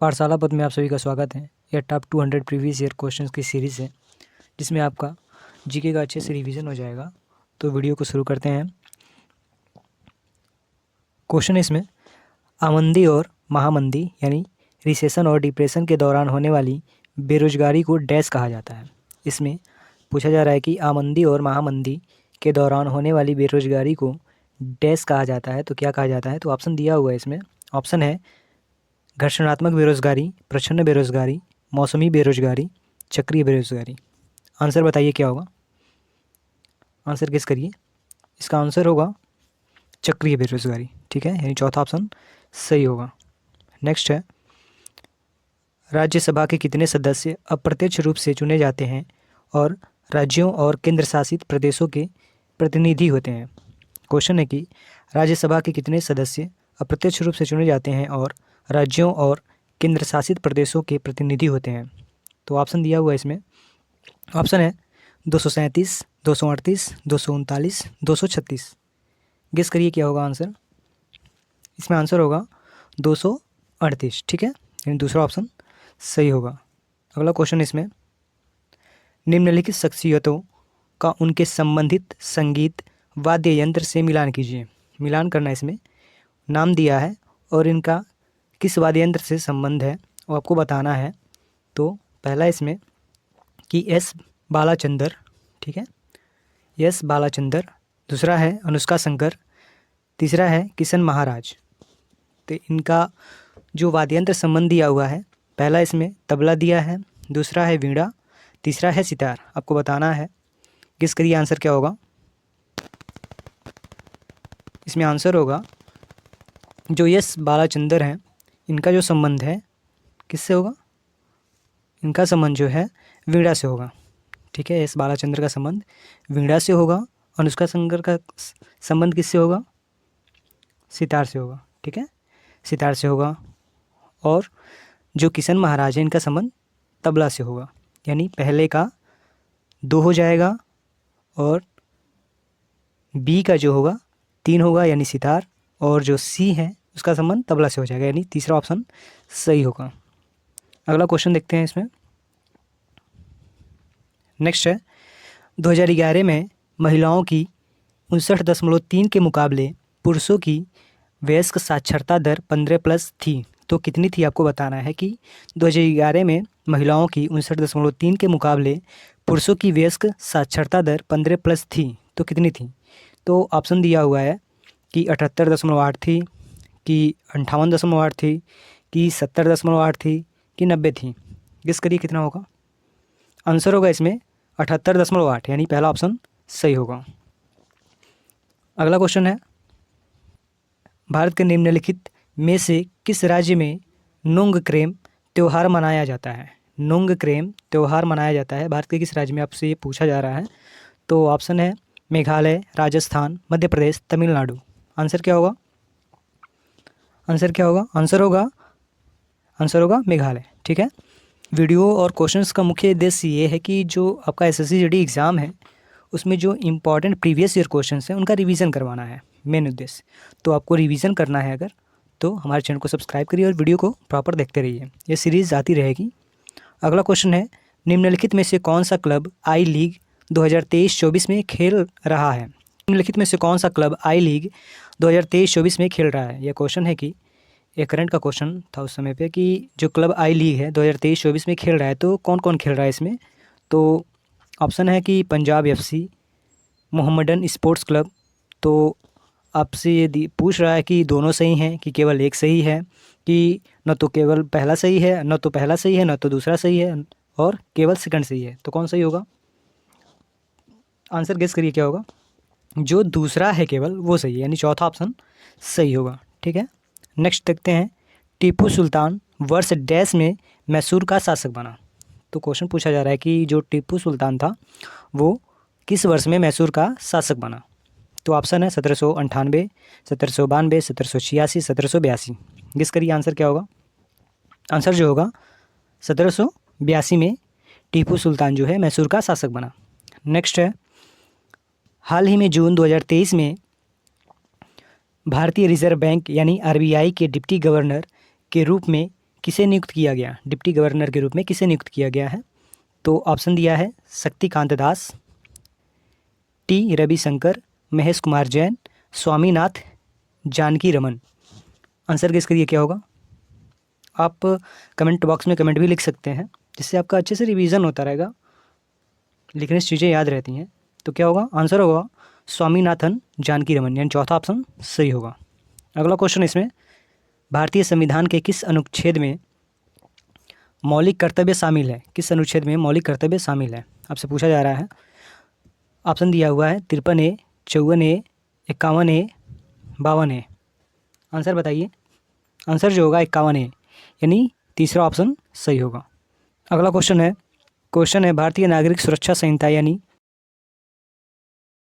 पाठशाला पद में आप सभी का स्वागत है। यह टॉप 200 प्रीवियस ईयर क्वेश्चंस की सीरीज़ है जिसमें आपका जीके का अच्छे से रिवीजन हो जाएगा। तो वीडियो को शुरू करते हैं। क्वेश्चन इसमें आमंदी और महामंदी यानी रिसेशन और डिप्रेशन के दौरान होने वाली बेरोजगारी को डैश कहा जाता है। इसमें पूछा जा रहा है कि आमंदी और महामंदी के दौरान होने वाली बेरोजगारी को डैश कहा जाता है, तो क्या कहा जाता है? तो ऑप्शन दिया हुआ है इसमें। ऑप्शन है घर्षणात्मक बेरोजगारी, प्रच्छन्न बेरोजगारी, मौसमी बेरोजगारी, चक्रीय बेरोजगारी। आंसर बताइए क्या होगा? आंसर गेस करिए। इसका आंसर होगा चक्रीय बेरोजगारी। ठीक है, यानी चौथा ऑप्शन सही होगा। नेक्स्ट है, राज्यसभा के कितने सदस्य अप्रत्यक्ष रूप से चुने जाते हैं और राज्यों और केंद्र शासित प्रदेशों के प्रतिनिधि होते हैं? क्वेश्चन है कि राज्यसभा के कितने सदस्य अप्रत्यक्ष रूप से चुने जाते हैं और राज्यों और केंद्र शासित प्रदेशों के प्रतिनिधि होते हैं? तो ऑप्शन दिया हुआ है इसमें। ऑप्शन है 237, 238, 239, 236। गेस करिए क्या होगा आंसर? इसमें आंसर होगा 238। ठीक है, यानी दूसरा ऑप्शन सही होगा। अगला क्वेश्चन इसमें, निम्नलिखित शख्सियतों का उनके संबंधित संगीत वाद्य यंत्र से मिलान कीजिए। मिलान करना इसमें नाम दिया है और इनका किस वाद्य यंत्र से संबंध है वो आपको बताना है। तो पहला इसमें कि एस बालाचंदर। ठीक है, एस बालाचंदर। दूसरा है अनुष्का शंकर। तीसरा है किशन महाराज। तो इनका जो वाद्य यंत्र संबंध दिया हुआ है, पहला इसमें तबला दिया है, दूसरा है वीणा, तीसरा है सितार। आपको बताना है। गेस करिए आंसर क्या होगा? इसमें आंसर होगा जो एस बालाचंदर हैं, इनका जो संबंध है किससे होगा? इनका संबंध जो है वीणा से होगा। ठीक है, एस बालाचंद्र का संबंध वीणा से होगा। अनुष्का शंकर का संबंध किससे होगा? सितार से होगा। ठीक है, सितार से होगा। और जो किशन महाराज है, इनका संबंध तबला से होगा। यानी पहले का 2 हो जाएगा और बी का जो होगा 3 होगा, यानी सितार। और जो सी है उसका संबंध तबला से हो जाएगा, यानी तीसरा ऑप्शन सही होगा। अगला क्वेश्चन देखते हैं इसमें। नेक्स्ट है, 2011 में महिलाओं की 59.3 के मुकाबले पुरुषों की वयस्क साक्षरता दर 15+ थी। तो कितनी थी आपको बताना है कि 2011 में महिलाओं की 59.3 के मुकाबले पुरुषों की वयस्क साक्षरता दर 15+ थी, तो कितनी थी? तो ऑप्शन दिया हुआ है कि 78.8 थी, कि 58.8 थी, कि 70.8 थी, कि 90 थी। गेस करिए कितना होगा? आंसर होगा इसमें 78.8, यानी पहला ऑप्शन सही होगा। अगला क्वेश्चन है, भारत के निम्नलिखित में से किस राज्य में नोंगक्रेम त्यौहार मनाया जाता है? नोंगक्रेम त्यौहार मनाया जाता है भारत के किस राज्य में, आपसे ये पूछा जा रहा है। तो ऑप्शन है मेघालय, राजस्थान, मध्य प्रदेश, तमिलनाडु। आंसर क्या होगा? आंसर क्या होगा? आंसर होगा मेघालय। ठीक है, वीडियो और क्वेश्चंस का मुख्य उद्देश्य ये है कि जो आपका एसएससी जीडी एग्ज़ाम है उसमें जो इम्पॉर्टेंट प्रीवियस ईयर क्वेश्चंस हैं उनका रिवीजन करवाना है, मेन उद्देश्य। तो आपको रिवीजन करना है अगर, तो हमारे चैनल को सब्सक्राइब करिए और वीडियो को प्रॉपर देखते रहिए। ये सीरीज़ आती रहेगी। अगला क्वेश्चन है, निम्नलिखित में से कौन सा क्लब आई लीग 2023-24 में खेल रहा है? निम्नलिखित में से कौन सा क्लब आई लीग 2023-24 में खेल रहा है? यह क्वेश्चन है कि ये करंट का क्वेश्चन था उस समय पे कि जो क्लब आई लीग है 2023-24 में खेल रहा है, तो कौन कौन खेल रहा है इसमें? तो ऑप्शन है कि Punjab FC, Mohammedan sports club. तो आपसे ये पूछ रहा है कि दोनों सही हैं कि केवल एक सही है, कि न तो केवल पहला सही है, न तो पहला सही है, न तो दूसरा सही है, और केवल सेकंड सही है। तो कौन सही होगा? आंसर गेस करिए क्या होगा? जो दूसरा है केवल वो सही है, यानी चौथा ऑप्शन सही होगा। ठीक है, नेक्स्ट देखते हैं, टीपू सुल्तान वर्ष डैश में मैसूर का शासक बना। तो क्वेश्चन पूछा जा रहा है कि जो टीपू सुल्तान था वो किस वर्ष में मैसूर का शासक बना? तो ऑप्शन है 1798, 1792, 1786, 1782। गेस करिए आंसर क्या होगा? आंसर जो होगा 1782 में टीपू सुल्तान जो है मैसूर का शासक बना। नेक्स्ट है, हाल ही में जून 2023 में भारतीय रिजर्व बैंक यानी आरबीआई के डिप्टी गवर्नर के रूप में किसे नियुक्त किया गया, डिप्टी गवर्नर के रूप में किसे नियुक्त किया गया है? तो ऑप्शन दिया है Shaktikanta Das, T Ravishankar, Mahesh Kumar Jain, Swaminath, Janaki Raman. Answer guess करिए क्या होगा। आप कमेंट बॉक्स में कमेंट भी लिख सकते हैं, जिससे आपका अच्छे से रिवीजन होता रहेगा, लिखने से चीज़ें याद रहती हैं। तो क्या होगा, आंसर होगा स्वामीनाथन जानकी रमन, यानी चौथा ऑप्शन सही होगा। अगला क्वेश्चन इसमें, भारतीय संविधान के किस अनुच्छेद में मौलिक कर्तव्य शामिल है? किस अनुच्छेद में मौलिक कर्तव्य शामिल है, आपसे पूछा जा रहा है। ऑप्शन दिया हुआ है 53A, 54A, 51A, 52A। Answer बताइए। आंसर जो होगा 51A, यानी तीसरा ऑप्शन सही होगा। अगला क्वेश्चन है भारतीय नागरिक सुरक्षा संहिता यानी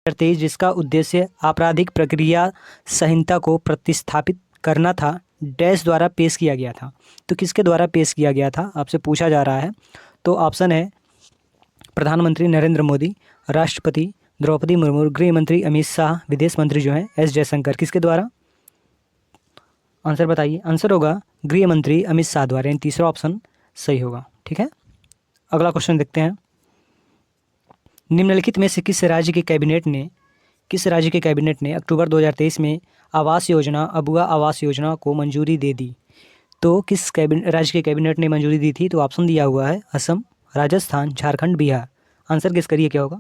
2023, जिसका उद्देश्य आपराधिक प्रक्रिया संहिता को प्रतिस्थापित करना था, डैश द्वारा पेश किया गया था। तो किसके द्वारा पेश किया गया था, आपसे पूछा जा रहा है। तो ऑप्शन है प्रधानमंत्री नरेंद्र मोदी, राष्ट्रपति द्रौपदी मुर्मू, गृह मंत्री अमित शाह, विदेश मंत्री जो हैं एस जयशंकर। किसके द्वारा, आंसर बताइए। आंसर होगा गृह मंत्री अमित शाह द्वारा, यानी तीसरा ऑप्शन सही होगा। ठीक है, अगला क्वेश्चन देखते हैं। निम्नलिखित में से किस राज्य के कैबिनेट ने अक्टूबर 2023 में आवास योजना, अबुआ आवास योजना को मंजूरी दे दी? तो किस राज्य के कैबिनेट ने मंजूरी दी थी? तो ऑप्शन दिया हुआ है असम, राजस्थान, झारखंड, बिहार। आंसर गेस करिए क्या होगा।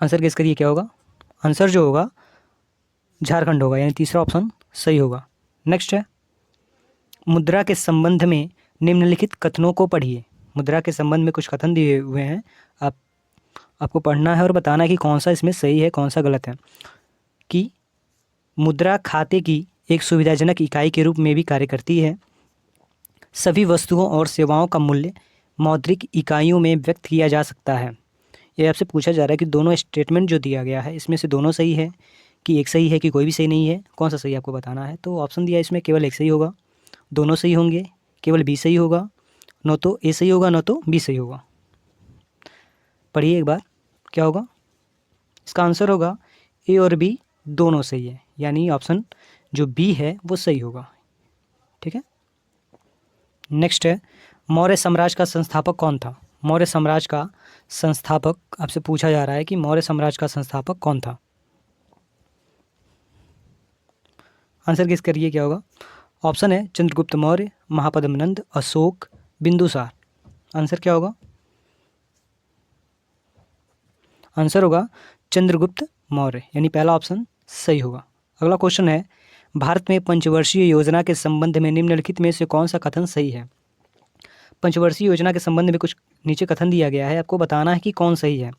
आंसर गेस करिए क्या होगा। आंसर जो होगा झारखंड होगा, यानी तीसरा ऑप्शन सही होगा। नेक्स्ट है, मुद्रा के संबंध में निम्नलिखित कथनों को पढ़िए। मुद्रा के संबंध में कुछ कथन दिए हुए हैं, आपको पढ़ना है और बताना है कि कौन सा इसमें सही है, कौन सा गलत है। कि मुद्रा खाते की एक सुविधाजनक इकाई के रूप में भी कार्य करती है। सभी वस्तुओं और सेवाओं का मूल्य मौद्रिक इकाइयों में व्यक्त किया जा सकता है। ये आपसे पूछा जा रहा है कि दोनों स्टेटमेंट जो दिया गया है इसमें से दोनों सही है, कि एक सही है, कि कोई भी सही नहीं है, कौन सा सही आपको बताना है। तो ऑप्शन दिया इसमें केवल एक सही होगा, दोनों सही होंगे, केवल बी सही होगा, न तो ए सही होगा न तो बी सही होगा। पढ़िए एक बार क्या होगा। इसका आंसर होगा ए और बी दोनों सही है, यानी ऑप्शन जो बी है वो सही होगा। ठीक है, नेक्स्ट है, मौर्य साम्राज्य का संस्थापक कौन था? मौर्य साम्राज्य का संस्थापक आपसे पूछा जा रहा है कि मौर्य साम्राज्य का संस्थापक कौन था। आंसर गेस करिए क्या होगा। ऑप्शन है चंद्रगुप्त मौर्य, महापद्मनंद, अशोक, बिंदुसार। आंसर क्या होगा। आंसर होगा चंद्रगुप्त मौर्य, यानी पहला ऑप्शन सही होगा। अगला क्वेश्चन है, भारत में पंचवर्षीय योजना के संबंध में निम्नलिखित में से कौन सा कथन सही है? पंचवर्षीय योजना के संबंध में कुछ नीचे कथन दिया गया है, आपको बताना है कि कौन सही है।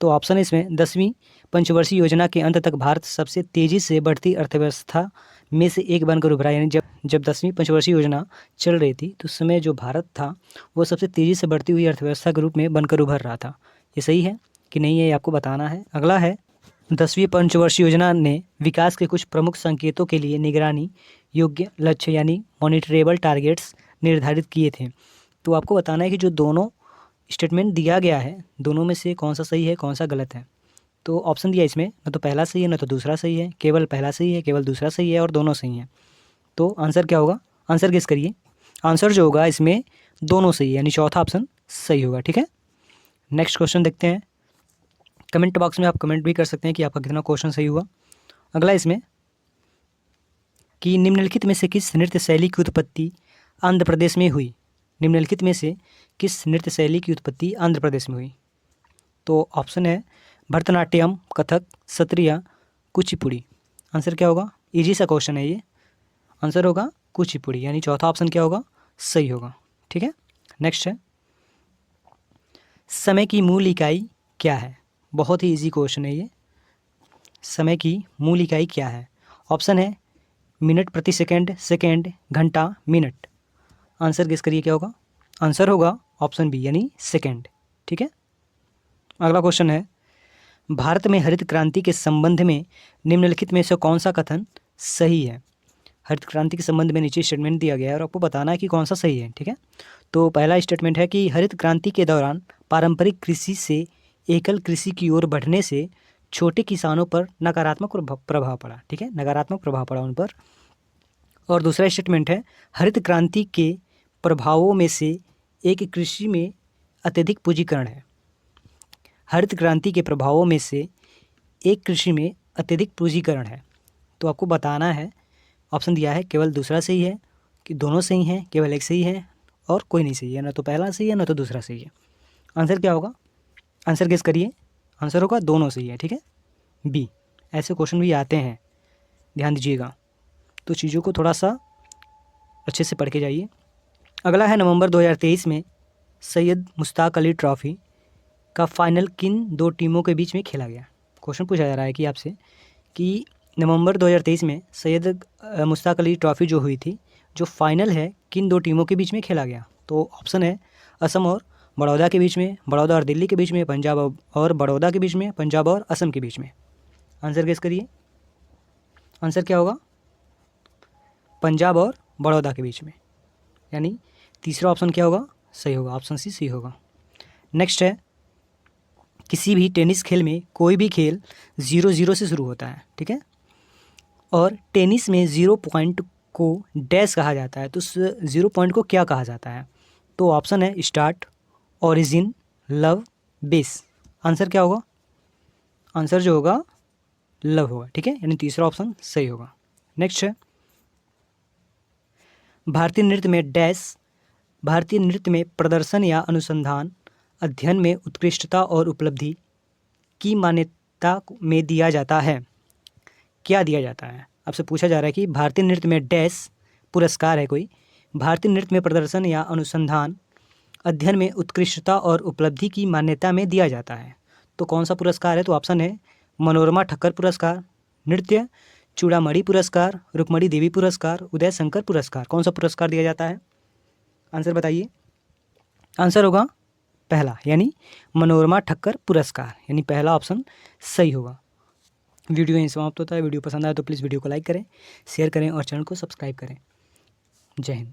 तो ऑप्शन इसमें 10वीं पंचवर्षीय योजना के अंत तक भारत सबसे तेज़ी से बढ़ती अर्थव्यवस्था में से एक बनकर उभरा, यानी जब 10वीं पंचवर्षीय योजना चल रही थी तो उस समय जो भारत था वो सबसे तेज़ी से बढ़ती हुई अर्थव्यवस्था के रूप में बनकर उभर रहा था। ये सही है कि नहीं है, ये आपको बताना है। अगला है, 10वीं पंचवर्षीय योजना ने विकास के कुछ प्रमुख संकेतों के लिए निगरानी योग्य लक्ष्य यानी मॉनिटरेबल टारगेट्स निर्धारित किए थे। तो आपको बताना है कि जो दोनों स्टेटमेंट दिया गया है दोनों में से कौन सा सही है, कौन सा गलत है। तो ऑप्शन दिया इसमें न तो पहला सही है न तो दूसरा सही है, केवल पहला सही है, केवल दूसरा सही है और दोनों सही हैं। तो आंसर क्या होगा, आंसर गेस करिए। आंसर जो होगा इसमें दोनों सही है, यानी चौथा ऑप्शन सही होगा। ठीक है, नेक्स्ट क्वेश्चन देखते हैं। कमेंट बॉक्स में आप कमेंट भी कर सकते हैं कि आपका कितना क्वेश्चन सही हुआ। अगला इसमें कि निम्नलिखित में से किस नृत्य शैली की उत्पत्ति आंध्र प्रदेश में हुई? निम्नलिखित में से किस नृत्य शैली की उत्पत्ति आंध्र प्रदेश में हुई? तो ऑप्शन है भरतनाट्यम, कथक, सत्रिया, कुचिपुड़ी। आंसर क्या होगा, इजी सा क्वेश्चन है ये। आंसर होगा कुचिपुड़ी, यानी चौथा ऑप्शन क्या होगा, सही होगा। ठीक है, नेक्स्ट है, समय की मूल इकाई क्या है? बहुत ही इजी क्वेश्चन है ये। समय की मूल इकाई क्या है? ऑप्शन है मिनट प्रति सेकंड, सेकंड, घंटा, मिनट। आंसर गेस करिए क्या होगा। आंसर होगा ऑप्शन बी, यानी सेकंड। ठीक है, अगला क्वेश्चन है, भारत में हरित क्रांति के संबंध में निम्नलिखित में से कौन सा कथन सही है? हरित क्रांति के संबंध में नीचे स्टेटमेंट दिया गया है और आपको बताना है कि कौन सा सही है। ठीक है, तो पहला स्टेटमेंट है कि हरित क्रांति के दौरान पारंपरिक कृषि से एकल कृषि की ओर बढ़ने से छोटे किसानों पर नकारात्मक प्रभाव पड़ा। ठीक है, नकारात्मक प्रभाव पड़ा उन पर। और दूसरा स्टेटमेंट है, हरित क्रांति के प्रभावों में से एक कृषि में अत्यधिक पूंजीकरण है। हरित क्रांति के प्रभावों में से एक कृषि में अत्यधिक पूंजीकरण है। तो आपको बताना है, ऑप्शन दिया है केवल दूसरा सही है कि दोनों सही हैं, केवल एक सही है और कोई नहीं सही है, ना तो पहला सही है ना तो दूसरा सही है। आंसर क्या होगा? आंसर गेस करिए। आंसर होगा दोनों सही है, ठीक है, बी। ऐसे क्वेश्चन भी आते हैं, ध्यान दीजिएगा, तो चीज़ों को थोड़ा सा अच्छे से पढ़ के जाइए। अगला है, नवंबर 2023 में सैयद मुश्ताक अली ट्रॉफ़ी का फाइनल किन दो टीमों के बीच में खेला गया? क्वेश्चन पूछा जा रहा है कि आपसे कि नवंबर 2023 में सैयद मुश्ताक अली ट्रॉफ़ी जो हुई थी, जो फाइनल है, किन दो टीमों के बीच में खेला गया? तो ऑप्शन है असम और बड़ौदा के बीच में, बड़ौदा और दिल्ली के बीच में, पंजाब और बड़ौदा के बीच में, पंजाब और असम के बीच में। आंसर गेस करिए। आंसर क्या होगा? पंजाब और बड़ौदा के बीच में, यानी तीसरा ऑप्शन क्या होगा? सही होगा, ऑप्शन सी सही होगा। नेक्स्ट है, किसी भी टेनिस खेल में कोई भी खेल 0-0 से शुरू होता है, ठीक है, और टेनिस में 0 पॉइंट को डैश कहा जाता है। तो उस 0 पॉइंट को क्या कहा जाता है? तो ऑप्शन है start, origin, love, base. Answer क्या होगा? आंसर जो होगा लव होगा, ठीक है, यानी तीसरा ऑप्शन सही होगा। नेक्स्ट है, भारतीय नृत्य में डैश, भारतीय नृत्य में प्रदर्शन या अनुसंधान अध्ययन में उत्कृष्टता और उपलब्धि की मान्यता में दिया जाता है। क्या दिया जाता है? आपसे पूछा जा रहा है कि भारतीय नृत्य में डैश पुरस्कार है कोई, भारतीय नृत्य में प्रदर्शन या अनुसंधान अध्ययन में उत्कृष्टता और उपलब्धि की मान्यता में दिया जाता है। तो कौन सा पुरस्कार है? तो ऑप्शन है मनोरमा ठक्कर पुरस्कार, नृत्य चूड़ामणि पुरस्कार, रुक्मणी देवी पुरस्कार, उदय शंकर पुरस्कार। कौन सा पुरस्कार दिया जाता है? आंसर बताइए। आंसर होगा पहला, यानी मनोरमा ठक्कर पुरस्कार, यानी पहला ऑप्शन सही होगा। वीडियो यहीं समाप्त होता है। वीडियो पसंद आए तो प्लीज़ वीडियो को लाइक करें, शेयर करें और चैनल को सब्सक्राइब करें। जय हिंद।